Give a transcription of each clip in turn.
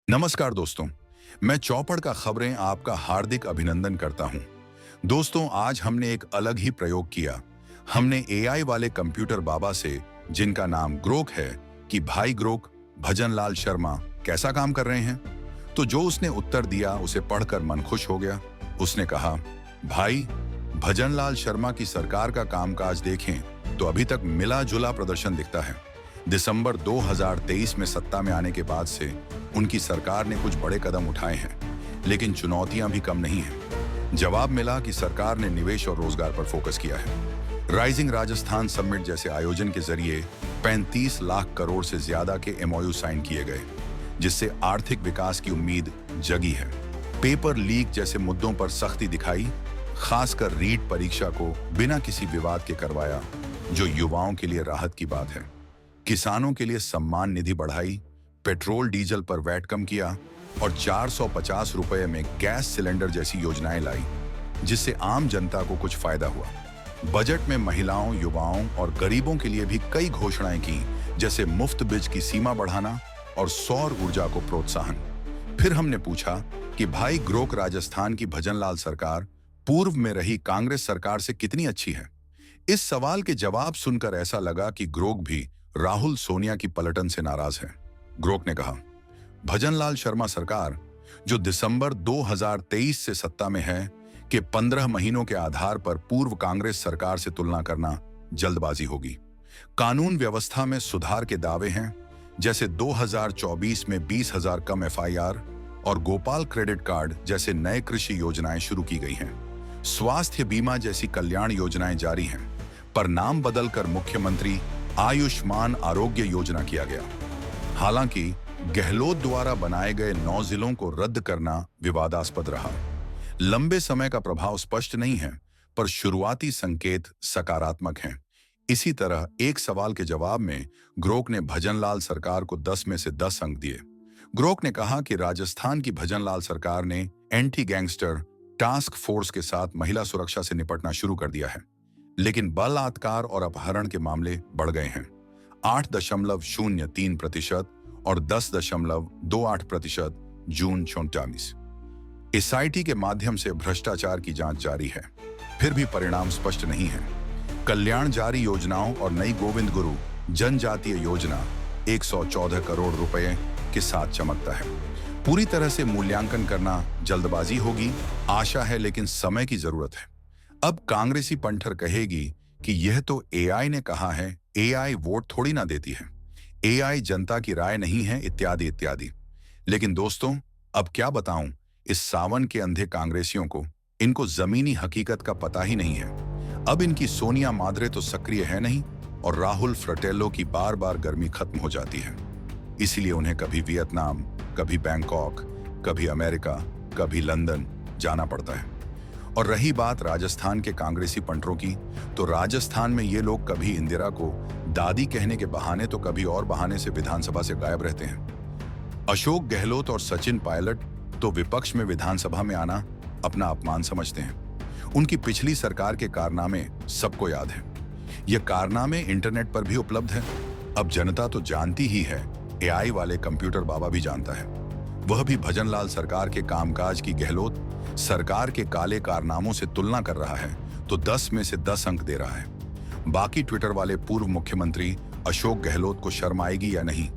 नमस्कार दोस्तों, मैं चौपड़ का खबरें आपका हार्दिक अभिनंदन करता हूं। दोस्तों, आज हमने एक अलग ही प्रयोग किया। हमने एआई वाले कंप्यूटर बाबा से, जिनका नाम ग्रोक है, कि भाई ग्रोक, भजनलाल शर्मा कैसा काम कर रहे हैं। तो जो उसने उत्तर दिया उसे पढ़कर मन खुश हो गया। उसने कहा, भाई, भजनलाल शर्मा की सरकार का कामकाज देखें तो अभी तक मिला जुला प्रदर्शन दिखता है। दिसंबर 2023 में सत्ता में आने के बाद से उनकी सरकार ने कुछ बड़े कदम उठाए हैं, लेकिन चुनौतियां भी कम नहीं हैं। जवाब मिला कि सरकार ने निवेश और रोजगार पर फोकस किया है। राइजिंग राजस्थान समिट जैसे आयोजन के जरिए 35 लाख करोड़ से ज्यादा के एमओयू साइन किए गए, जिससे आर्थिक विकास की उम्मीद जगी है। पेपर लीक जैसे मुद्दों पर सख्ती दिखाई, खासकर रीट परीक्षा को बिना किसी विवाद के करवाया, जो युवाओं के लिए राहत की बात है। किसानों के लिए सम्मान निधि बढ़ाई, पेट्रोल डीजल पर वैट कम किया और 450 रुपए में गैस सिलेंडर जैसी योजनाएं लाई, जिससे आम जनता को कुछ फायदा हुआ। बजट में महिलाओं, युवाओं और गरीबों के लिए भी कई घोषणाएं की, जैसे मुफ्त बिजली की सीमा बढ़ाना और सौर ऊर्जा को प्रोत्साहन। फिर हमने पूछा कि भाई ग्रोक, राजस्थान की भजनलाल सरकार पूर्व में रही कांग्रेस सरकार से कितनी अच्छी है। इस सवाल के जवाब सुनकर ऐसा लगा कि ग्रोक भी राहुल सोनिया की पलटन से नाराज है। ग्रोक ने कहा, भजनलाल शर्मा सरकार, जो दिसंबर 2023 से सत्ता में है, के 15 महीनों के आधार पर पूर्व कांग्रेस सरकार से तुलना करना जल्दबाजी होगी। कानून व्यवस्था में सुधार के दावे हैं, जैसे 2024 में 20,000 कम एफआईआर और गोपाल क्रेडिट कार्ड जैसे नए कृषि योजनाएं शुरू की गई हैं। स्वास्थ्य बीमा जैसी कल्याण योजनाएं जारी हैं, पर नाम बदलकर मुख्यमंत्री आयुष्मान आरोग्य योजना किया गया। हालांकि गहलोत द्वारा बनाए गए 9 जिलों को रद्द करना विवादास्पद रहा। लंबे समय का प्रभाव स्पष्ट नहीं है, पर शुरुआती संकेत सकारात्मक हैं। इसी तरह एक सवाल के जवाब में ग्रोक ने भजनलाल सरकार को 10 में से 10 अंक दिए। ग्रोक ने कहा कि राजस्थान की भजनलाल सरकार ने एंटी गैंगस्टर टास्क फोर्स के साथ महिला सुरक्षा से निपटना शुरू कर दिया है, लेकिन बलात्कार और अपहरण के मामले बढ़ गए हैं। 8.03% और 10.28% जून 2024। एसआईटी के माध्यम से भ्रष्टाचार की जांच जारी है, फिर भी परिणाम स्पष्ट नहीं है। कल्याण जारी योजनाओं और नई गोविंद गुरु जनजातीय योजना 114 करोड़ रुपए के साथ चमकता है। पूरी तरह से मूल्यांकन करना जल्दबाजी होगी, आशा है, लेकिन समय की जरूरत है। अब कांग्रेसी पंथर कहेगी कि यह तो एआई ने कहा है, एआई वोट थोड़ी ना देती है, एआई जनता की राय नहीं है, इत्यादि इत्यादि। लेकिन दोस्तों, अब क्या बताऊं इस सावन के अंधे कांग्रेसियों को, इनको जमीनी हकीकत का पता ही नहीं है। अब इनकी सोनिया मांद्रे तो सक्रिय है नहीं, और राहुल फ्रटेलो की बार बार गर्मी खत्म हो जाती है। इसीलिए उन्हें कभी वियतनाम, कभी बैंकॉक, कभी अमेरिका, कभी लंदन जाना पड़ता है। और रही बात राजस्थान के कांग्रेसी पंटरों की, तो राजस्थान में ये लोग कभी इंदिरा को दादी कहने के बहाने तो कभी और बहाने से विधानसभा से गायब रहते हैं। अशोक गहलोत और सचिन पायलट तो विपक्ष में विधानसभा में आना अपना अपमान समझते हैं। उनकी पिछली सरकार के कारनामे सबको याद है। ये कारनामे इंटरनेट पर भी उपलब्ध है। अब जनता तो जानती ही है, एआई वाले कंप्यूटर बाबा भी जानता है। वह भी भजनलाल सरकार के कामकाज की गहलोत सरकार के काले कारनामों से तुलना कर रहा है, तो 10 में से 10 अंक दे रहा है। बाकी ट्विटर वाले पूर्व मुख्यमंत्री अशोक गहलोत को शर्म आएगी या नहीं,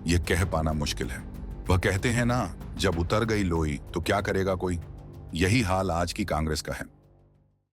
यह कह पाना मुश्किल है। वह कहते हैं ना, जब उतर गई लोई तो क्या करेगा कोई। यही हाल आज की कांग्रेस का है।